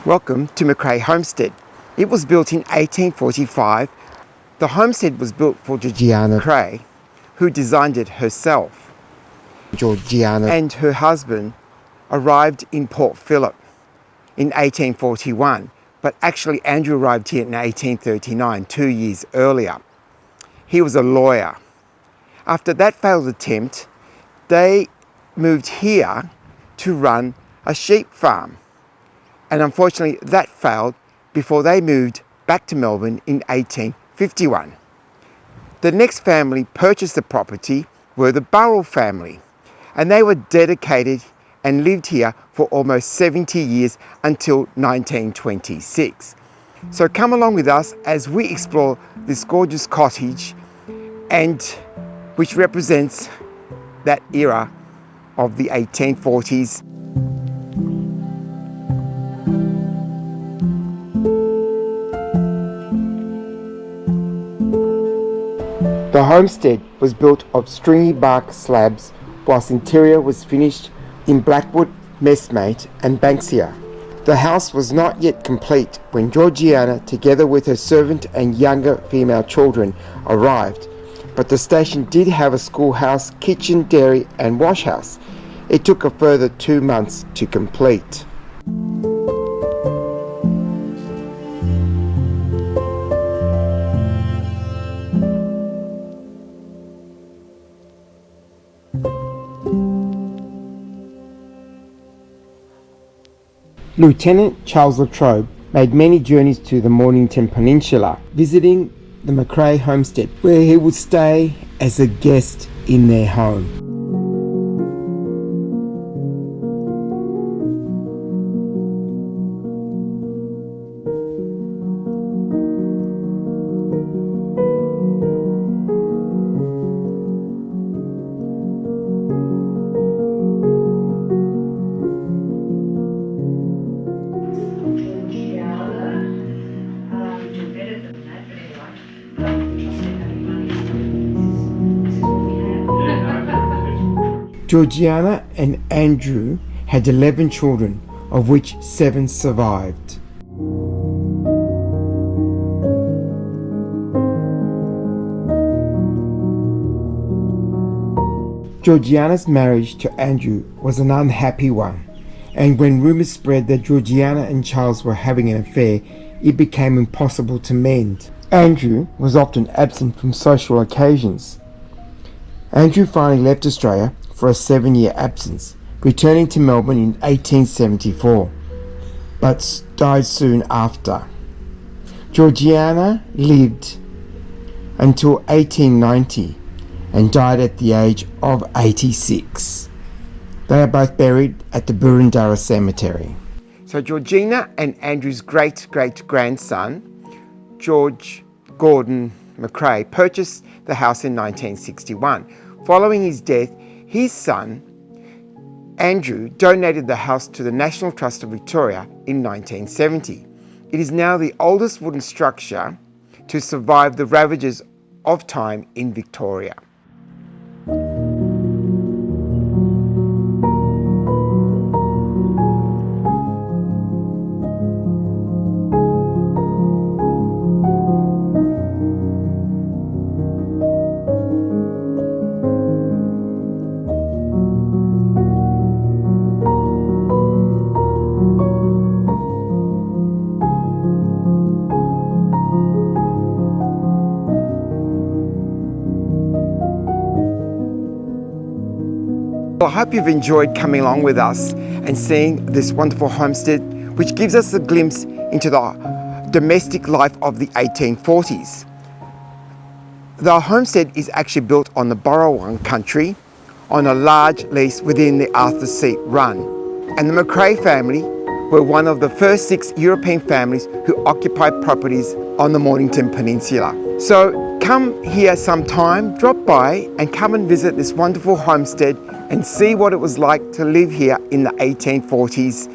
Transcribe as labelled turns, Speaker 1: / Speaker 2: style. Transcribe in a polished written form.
Speaker 1: Welcome to McCrae Homestead. It was built in 1845. The homestead was built for Georgiana McCrae, who designed it herself. Georgiana and her husband arrived in Port Phillip in 1841, but actually Andrew arrived here in 1839, 2 years earlier. He was a lawyer. After that failed attempt, they moved here to run a sheep farm. And unfortunately, that failed before they moved back to Melbourne in 1851. The next family purchased the property were the Burrell family, and they were dedicated and lived here for almost 70 years until 1926. So come along with us as we explore this gorgeous cottage, and which represents that era of the 1840s. The homestead was built of stringy bark slabs, whilst interior was finished in blackwood, messmate and banksia. The house was not yet complete when Georgiana, together with her servant and younger female children, arrived, but the station did have a schoolhouse, kitchen, dairy and wash house. It took a further 2 months to complete. Lieutenant Charles Latrobe made many journeys to the Mornington Peninsula, visiting the McCrae Homestead, where he would stay as a guest in their home. Georgiana and Andrew had 11 children, of which 7 survived. Georgiana's marriage to Andrew was an unhappy one, and when rumours spread that Georgiana and Charles were having an affair, it became impossible to mend. Andrew was often absent from social occasions. Andrew finally left Australia for a 7-year absence, returning to Melbourne in 1874, but died soon after. Georgiana lived until 1890 and died at the age of 86. They are both buried at the Burundara Cemetery. So Georgina and Andrew's great-great-grandson, George Gordon McCrae, purchased the house in 1961. Following his death, his son, Andrew, donated the house to the National Trust of Victoria in 1970. It is now the oldest wooden structure to survive the ravages of time in Victoria. I hope you've enjoyed coming along with us and seeing this wonderful homestead, which gives us a glimpse into the domestic life of the 1840s. The homestead is actually built on the Burrell country on a large lease within the Arthur Seat Run. And the McCrae family were one of the first 6 European families who occupied properties on the Mornington Peninsula. So come here sometime, drop by and come and visit this wonderful homestead and see what it was like to live here in the 1840s